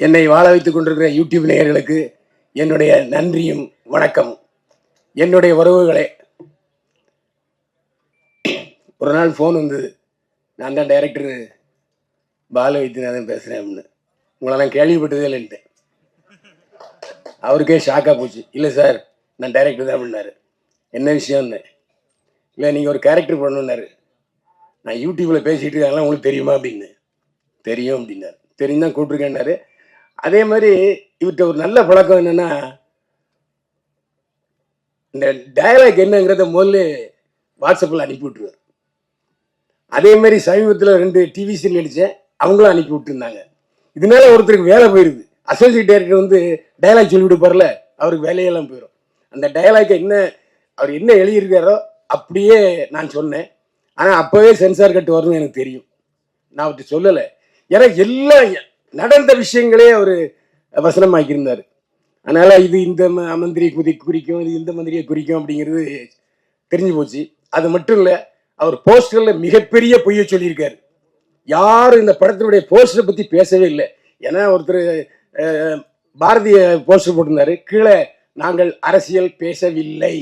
என்னை வாழ வைத்துக் கொண்டிருக்கிற யூடியூப் நேயர்களுக்கு என்னுடைய நன்றியும் வணக்கம். என்னுடைய உறவுகளே, ஒரு நாள் ஃபோன் வந்தது. நான் தான் டைரக்டர் பாலு வைத்தியநாதன் பேசுகிறேன் அப்படின்னு. உங்களெல்லாம் கேள்விப்பட்டதே இல்லைன்ட்டு அவருக்கே ஷாக்காக போச்சு. இல்லை சார், நான் டைரக்டர் தான் அப்படின்னாரு. என்ன விஷயம்னு. இல்லை, நீங்கள் ஒரு கேரக்டர் பண்ணணுன்னாரு. நான் யூடியூப்பில் பேசிகிட்டு இருக்காங்களா உங்களுக்கு தெரியுமா அப்படின்னு. தெரியும் அப்படின்னாரு. தெரியும் தான் கூப்பிட்ருக்கேன்னாரு. அதே மாதிரி இவர்கிட்ட ஒரு நல்ல பழக்கம் என்னன்னா, இந்த டயலாக் என்னங்கிறத முதல்ல வாட்ஸ்அப்பில் அனுப்பி விட்டுருவார். அதே மாதிரி சமீபத்தில் 2 டிவி சீரியல் நடித்தேன், அவங்களும் அனுப்பி விட்டுருந்தாங்க. இதனால ஒருத்தருக்கு வேலை போயிடுது. அசோசியேட் டைரக்டர் வந்து டயலாக் சொல்லி விடுப்பார்ல, அவருக்கு வேலையெல்லாம் போயிடும். அந்த டயலாக்கை அவர் என்ன எழுதியிருக்காரோ அப்படியே நான் சொன்னேன். ஆனால் அப்போவே சென்சார் கட்டு வரும்னு எனக்கு தெரியும். நான் அவர்கிட்ட சொல்லலை. ஏன்னா எல்லாம் நடந்த விஷயங்களே அவர் வசனமாக்கியிருந்தார். அதனால் இது இந்த மந்திரியை குறிக்கும், இது இந்த மந்திரியை குறிக்கும் அப்படிங்கிறது தெரிஞ்சு போச்சு. அது மட்டும் இல்லை, அவர் போஸ்டரில் மிகப்பெரிய பொய்யை சொல்லியிருக்காரு. யாரும் இந்த படத்தினுடைய போஸ்டரை பற்றி பேசவே இல்லை. ஏன்னா ஒருத்தர் பாரதிய போஸ்டர் போட்டிருந்தாரு, கீழே நாங்கள் அரசியல் பேசவில்லை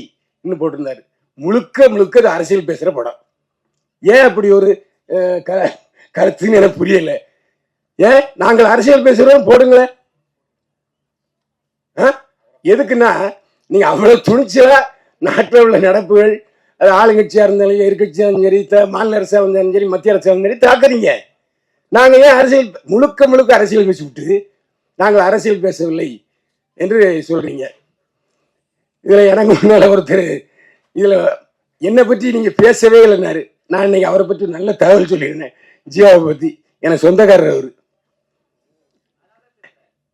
இன்னும் போட்டிருந்தாரு. முழுக்க முழுக்க அது அரசியல் பேசுகிற படம். ஏன் அப்படி ஒரு கருத்துன்னு எனக்கு புரியல. ஏன் நாங்கள் அரசியல் பேசுகிறோம் போடுங்களேன். எதுக்குன்னா, நீங்கள் அவ்வளோ துணிச்சலா நாட்டில் உள்ள நடப்புகள், அது ஆளுங்கட்சியாக இருந்தாலும் எதிர்கட்சியாக இருந்தாலும் சரி, மாநில அரசாக இருந்தாலும் சரி, மத்திய அரசாக இருந்தாலும் சரி தாக்குறீங்க. நாங்கள் ஏன் அரசியல் முழுக்க அரசியல் பேசிவிட்டு நாங்கள் அரசியல் பேசவில்லை என்று சொல்றீங்க. இதில் எனக்கு முன்னால் ஒருத்தர் இதில் என்னை பற்றி நீங்கள் பேசவே இல்லைன்னாரு. நான் இன்னைக்கு அவரை பற்றி நல்ல தகவல் சொல்லியிருந்தேன். ஜீவாவை பற்றி. எனக்கு சொந்தக்காரர் அவர்.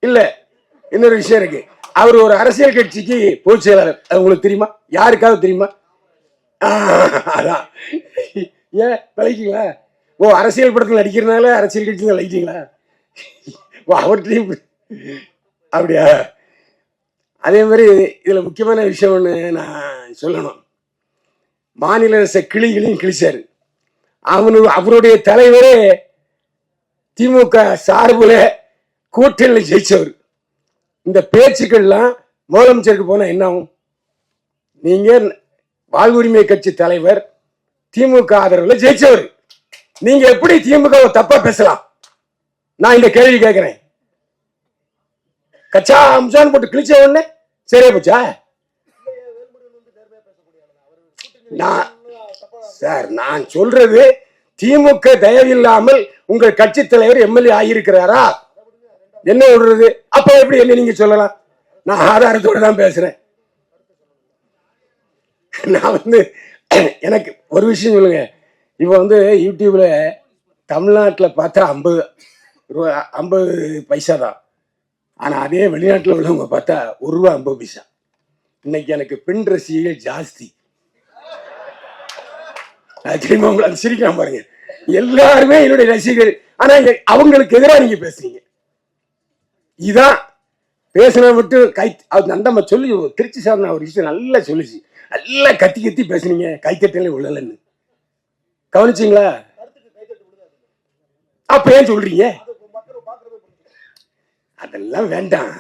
இல்லை, இன்னொரு விஷயம் இருக்கு. அவர் ஒரு அரசியல் கட்சிக்கு பொதுச் செயலாளர். அது உங்களுக்கு தெரியுமா? யாருக்காவது தெரியுமா? அதான். ஏன் விளைக்கிங்களா? ஓ, அரசியல் படத்தில் நடிக்கிறதுனால அரசியல் கட்சியில் விளைக்கிட்டீங்களா? ஓ, அவர்கிட்டையும் அப்படியா? அதே மாதிரி இதில் முக்கியமான விஷயம் ஒன்று நான் சொல்லணும். மாநில அரசை கிளிகளையும் கிழிச்சாரு. அவருடைய தலைவரே திமுக சார்புல கூட்டணியில் ஜெயிச்சவர். இந்த பேச்சுக்கள்லாம் முதலமைச்சருக்கு போனா என்ன ஆகும்? நீங்க வாழ்வுரிமை கட்சி தலைவர், திமுக ஆதரவுல ஜெயிச்சவர், நீங்க எப்படி திமுக தப்பா பேசலாம்? நான் இந்த கேள்வி கேட்கிறேன். கச்சா அம்சான் போட்டு கிழிச்ச உடனே சரியா போச்சா? நான் சொல்றது, திமுக தயவில்லாமல் உங்கள் கட்சி தலைவர் எம்எல்ஏ ஆகியிருக்கிறாரா? என்ன சொல்றது? அப்ப எப்படி என்ன நீங்க சொல்லலாம்? நான் ஆதாரத்தோட தான் பேசுறேன். நான் எனக்கு ஒரு விஷயம் சொல்லுங்க. இப்ப யூடியூப்ல தமிழ்நாட்டில் பார்த்தா 50 பைசா தான். ஆனா அதே வெளிநாட்டில் உள்ளவங்க பார்த்தா ₹1.50. இன்னைக்கு எனக்கு பெண் ரசிகர்கள் ஜாஸ்தி. தெரியுமா உங்களுக்கு? சிரிக்கலாம் பாருங்க. எல்லாருமே என்னுடைய ரசிகர்கள். ஆனா அவங்களுக்கு எதிராக நீங்க பேசுறீங்க. இதான் பேசின மட்டும் நம்ம சொல்லி திருச்சி சார் ஒரு விஷயம் நல்லா சொல்லிச்சு. நல்லா கத்தி பேசுனீங்க, கைத்தட்டலே விழலன்னு. கவனிச்சிங்களா? அப்ப ஏன் சொல்றீங்க? அதெல்லாம் வேண்டாம்.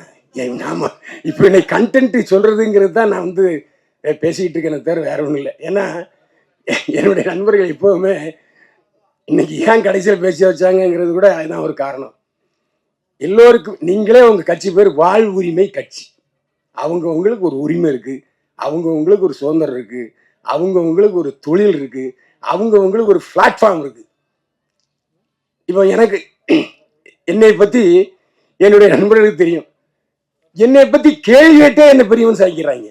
நாம இப்ப இன்னைக்கு கண்டென்ட் சொல்றதுங்கிறது தான் நான் பேசிக்கிட்டு இருக்கேன், தவிர வேற ஒன்றும் இல்லை. ஏன்னா என்னுடைய நண்பர்கள் எப்பவுமே இன்னைக்கு ஏன் கடைசியில் பேசி வச்சாங்கிறது கூட அதுதான் ஒரு காரணம். எல்லோருக்கும் நீங்களே உங்க கட்சி பேர் வாழ்வுரிமை கட்சி. உங்களுக்கு ஒரு உரிமை இருக்கு, உங்களுக்கு ஒரு சுதந்திரம் இருக்கு, உங்களுக்கு ஒரு தொழில் இருக்கு, உங்களுக்கு ஒரு பிளாட்ஃபார்ம் இருக்கு. இப்போ எனக்கு என்னை பத்தி என்னுடைய நண்பர்களுக்கு தெரியும். என்னை பத்தி கேள்வி கேட்டே என்ன பெரியவன் சாய்க்கிறாங்க.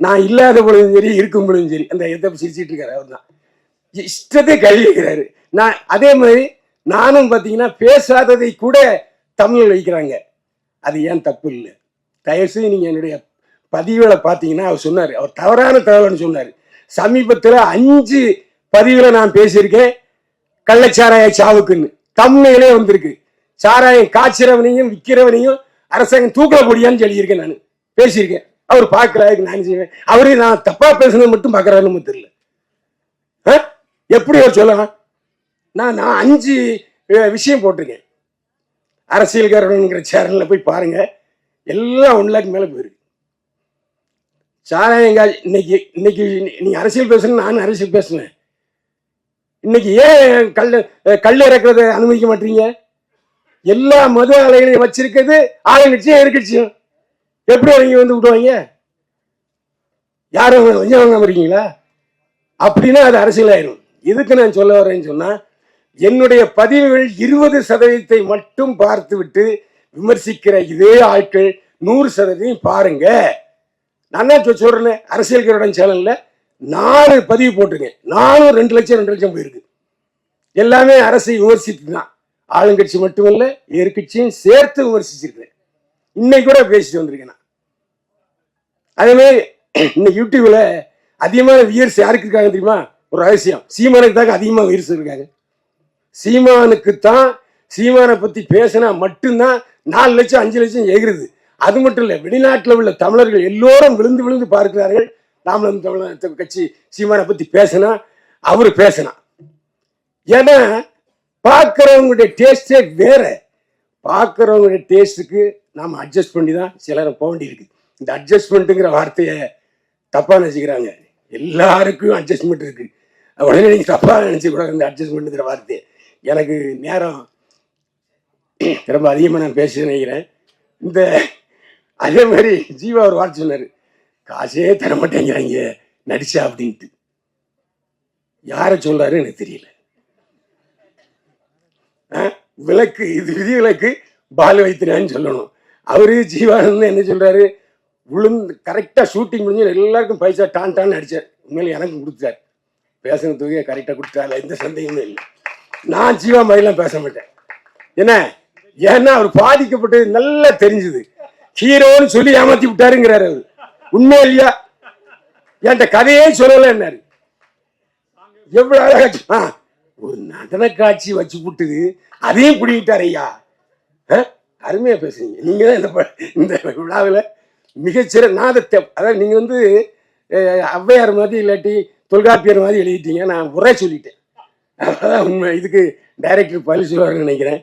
நான் இல்லாத பொழுதும் சரி, இருக்கும் பொழுதும் சரி. அந்த எதை சிரிச்சிட்டு இருக்காரு அவர் தான் இஷ்டத்தை கேள்வி கேட்கிறாரு. நான் அதே மாதிரி நானும் பார்த்தீங்கன்னா பேசாததை கூட தமிழில் வைக்கிறாங்க. அது ஏன் தப்பு இல்லை. தயவுசெய்து நீங்க என்னுடைய பதிவுகளை பார்த்தீங்கன்னா அவர் சொன்னார், அவர் தவறான தகவல்னு சொன்னார். சமீபத்தில் 5 பதிவுகளை நான் பேசியிருக்கேன். கள்ளச்சாராய சாவுக்குன்னு தமிழிலே வந்திருக்கு. சாராயம் காய்ச்சிறவனையும் விற்கிறவனையும் அரசாங்கம் தூக்கல போடியான்னு சொல்லியிருக்கேன். நான் பேசியிருக்கேன். அவர் பார்க்கல, நான் செய்வேன். அவரு நான் தப்பா பேசுனது மட்டும் பார்க்கறாருன்னு தெரியல. எப்படி அவர் சொல்லலாம்? நான் 5 விஷயம் போட்டிருக்கேன். அரசியல்காரங்கிற சேனலில் போய் பாருங்க, எல்லாம் 1 லேக் மேலே போயிருக்கு. சாராயங்காய் இன்னைக்கு இன்னைக்கு நீ அரசியல் பேசணும், நானும் அரசியல் பேசுனேன். இன்னைக்கு ஏன் கல் இறக்குறத அனுமதிக்க மாட்டீங்க? எல்லா மது ஆலைகளையும் வச்சிருக்கிறது ஆளுங்கட்சியும் எதிர்கட்சியும். எப்படி அவங்க வந்து விடுவாங்க? யாரும் கொஞ்சம் வாங்க வரீங்களா? அப்படின்னா அது அரசியல் ஆயிரும். இதுக்கு நான் சொல்ல வரேன்னு சொன்னா, என்னுடைய பதிவுகள் 20% மட்டும் பார்த்து விட்டு விமர்சிக்கிற இதே ஆட்கள் 100% பாருங்க. நான் தான் சொல்றேன், அரசியல்காரன் சேனல்ல 4 பதிவு போட்டிருக்கேன். 2 லட்சம் 2 லட்சம் போயிருக்கு. எல்லாமே அரசை விமர்சித்து தான். ஆளுங்கட்சி மட்டுமல்ல, எதிர்கட்சியும் சேர்த்து விமர்சிச்சிருக்கேன். இன்னைக்கு கூட பேசிட்டு வந்திருக்கேன். அதே மாதிரி இன்னைக்கு யூடியூப்ல அதிகமான வியர்ஸ் யாருக்கு இருக்காங்க தெரியுமா? ஒரு ரகசியம், சீமானுக்கு தாங்க அதிகமாக வியர்ஸ் இருக்காங்க. சீமானை பத்தி பேசினா மட்டும்தான் 4 லட்சம் 5 லட்சம் எகிருது. அது மட்டும் இல்ல, வெளிநாட்டில் உள்ள தமிழர்கள் எல்லோரும் விழுந்து விழுந்து பார்க்கிறார்கள். நாமளும் தமிழ் கட்சி சீமானை பத்தி பேசினா அவரு பேசினா. ஏன்னா பார்க்கிறவங்களுடைய டேஸ்டே வேற. பார்க்கிறவங்களுடைய டேஸ்டுக்கு நாம அட்ஜஸ்ட் பண்ணி தான் சிலரை போக வேண்டியிருக்கு. இந்த அட்ஜஸ்ட்மெண்ட்டுங்கிற வார்த்தையை தப்பா நினைச்சுக்கிறாங்க. எல்லாருக்கும் அட்ஜஸ்ட்மெண்ட் இருக்கு. உடனே நீங்க தப்பா நினைச்சு கூட இந்த அட்ஜஸ்ட்மெண்ட்டுங்கிற வார்த்தையை. எனக்கு நேரம் ரொம்ப அதிகமாக நான் பேச நினைக்கிறேன். இந்த அதே மாதிரி ஜீவா ஒரு வார்த்தை சொன்னாரு, காசே தர மாட்டேங்கிறாங்க நடிச்சா அப்படின்ட்டு. யார சொல்றாரு எனக்கு தெரியல. விளக்கு இது விதி விலக்கு பால் வைத்தினான்னு சொல்லணும். அவரு ஜீவானந்த் என்ன சொல்றாரு, கரெக்டா ஷூட்டிங் முடிஞ்சு எல்லாருக்கும் பைசா டான் அடிச்சார். உண்மையில எனக்கு கொடுத்தாரு. பேசின தொகையை கரெக்டா கொடுத்தாரு, எந்த சந்தேகமும் இல்லை. நான் ஜீவா மாதிரிலாம் பேச மாட்டேன். என்ன ஏன்னா அவர் பாதிக்கப்பட்டது நல்லா தெரிஞ்சுது. ஹீரோன்னு சொல்லி ஏமாத்தி விட்டாருங்கிறாரு அவரு. உண்மை இல்லையா? என்கிட்ட கதையே சொல்லல. என்னாரு எவ்வளவு அழகா ஒரு நடன காட்சி வச்சு விட்டுது, அதையும் பிடிக்கிட்டாரு. ஐயா அருமையா பேசுறீங்க. நீங்க தான் இந்த விழாவில் மிகச்சிறந்த அதாவது நீங்க வந்து ஔவையார் மாதிரி இல்லாட்டி தொல்காப்பியர் மாதிரி எழுதிட்டீங்க. நான் உரை சொல்லிட்டேன். அதான் உண்மை. இதுக்கு டைரக்டர் பதில் சொல்லுவாருன்னு நினைக்கிறேன்.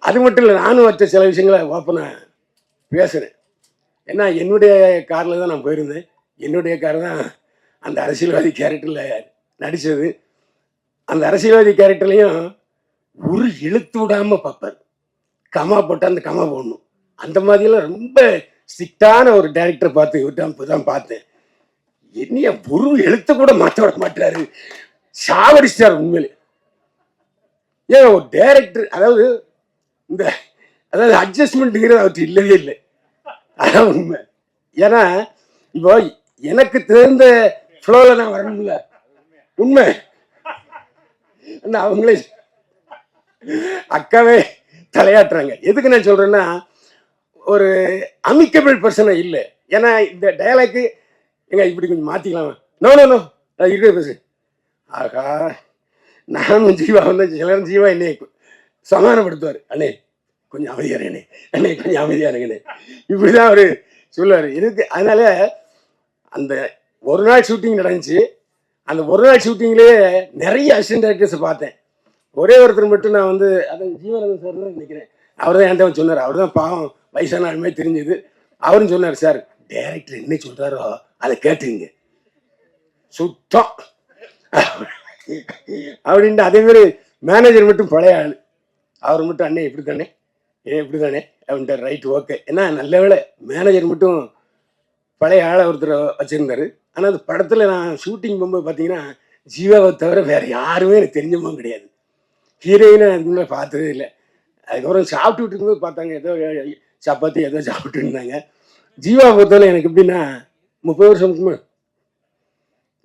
அது மட்டும் இல்லை, நானும் வச்ச சில விஷயங்களை ஓப்பனா பேசுறேன். ஏன்னா என்னுடைய காரில் தான் நான் போயிருந்தேன். என்னுடைய கார் தான் அந்த அரசியல்வாதி கேரக்டர்ல நடிச்சது. அந்த அரசியல்வாதி கேரக்டர்லையும் ஒரு எழுத்து விடாம பார்ப்பார். கமா போட்டா அந்த கமா போடணும். அந்த மாதிரியெல்லாம் ரொம்ப ஸ்ட்ரிக்டான ஒரு டைரக்டரை பார்த்து இப்பதான் பார்த்தேன். என்னைய ஒரு எழுத்து கூட மாற்ற விட மாட்டாரு. சாவடிச்சார் உண்மையிலே. ஏன் ஒரு டைரக்டர் அதாவது அட்ஜஸ்ட்மெண்ட்ங்கிறது அவருக்கு இல்லவே இல்லை. அதான் உண்மை. ஏன்னா இப்போ எனக்கு தெரிந்த ஃப்ளோல நான் வரணும்ல. உண்மை. அவங்களே அக்காவே தலையாட்டுறாங்க. எதுக்கு நான் சொல்றேன்னா, ஒரு அமிக்கபிள் பர்சனை இல்லை. ஏன்னா இந்த டயலாக்கு எங்க இப்படி கொஞ்சம் மாத்திக்கலாம். நோ நோ நோ இருக்கிற பேசு. ஆகா, நானும் ஜீவா வந்து சிலரும் ஜீவா என்னை சமாதானப்படுத்துவார். அண்ணே கொஞ்சம் அமைதியாருங்கண்ணே, அண்ணே கொஞ்சம் அமைதியாருங்கண்ணே, இப்படிதான் அவரு சொல்லுவாரு. எனக்கு அதனால அந்த ஒரு நாள் ஷூட்டிங் நடந்துச்சு. அந்த ஒரு நாள் ஷூட்டிங்லேயே நிறைய அசிஸ்டன்ட் டைரக்டர்ஸை பார்த்தேன். ஒரே ஒருத்தர் மட்டும் நான் வந்து அதான் ஜீவனந்தன் சார் தான் நினைக்கிறேன். அவர் தான் என்கிட்ட சொன்னார். அவர் தான் பாவம் வயசான ஆளுமே தெரிஞ்சது. அவரும் சொன்னார், சார் டைரக்டர் என்ன சொல்றாரோ அதை கேட்டுங்க சுத்தம் அப்படின்ட்டு. அதே மாதிரி மேனேஜர் மட்டும் பழைய ஆள். அவர் மட்டும் அண்ணே இப்படி தானே இப்படி தானே அப்படின்ட்டு. Right okay. ஏன்னா நல்ல வேலை மேனேஜர் மட்டும் பழைய ஆளை ஒருத்தர் வச்சிருந்தாரு. ஆனால் அந்த படத்தில் நான் ஷூட்டிங் போகும்போது பார்த்தீங்கன்னா ஜீவாவை தவிர வேற யாருமே எனக்கு தெரிஞ்சவங்க கிடையாது. ஹீரோயினை அதுக்கு முன்னே பார்த்ததே இல்லை. அதுக்கப்புறம் சாப்பிட்டுட்டு இருக்கும்போது பார்த்தாங்க, ஏதோ சப்பாத்தி ஏதோ சாப்பிட்டு இருந்தாங்க. ஜீவா பொறுத்தவரை எனக்கு எப்படின்னா 30 வருஷம்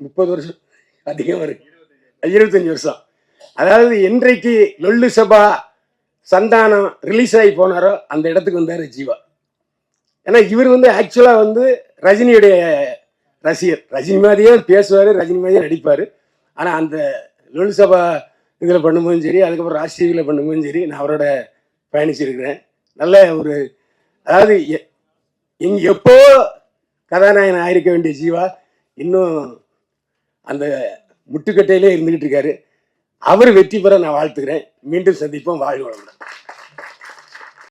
30 வருஷம் அதிகம் இருக்கு, 25 வருஷம். அதாவது என்றைக்கு லொல்லு சபா சந்தானம் ரிலீஸ் ஆகி போனாரோ அந்த இடத்துக்கு வந்தார் ஜீவா. ஏன்னா இவர் வந்து ஆக்சுவலா வந்து ரஜினியுடைய ரசிகர். ரஜினி மாதிரியே பேசுவார், ரஜினி மாதிரியே நடிப்பார். ஆனால் அந்த லொல்லு சபா இதில் பண்ணும்போதும் சரி, அதுக்கப்புறம் ராஜ் டிவியில் பண்ணும்போதும் சரி, நான் அவரோட பயணிச்சிருக்கிறேன். நல்ல ஒரு அதாவது எப்போ கதாநாயகன் ஆயிருக்க வேண்டிய ஜீவா இன்னும் அந்த முட்டுக்கட்டையிலே இருந்துகிட்டு இருக்காரு. அவர் வெற்றி பெற நான் வாழ்த்துக்கிறேன். மீண்டும் சந்திப்போம். வாழ்க வளமுடன்.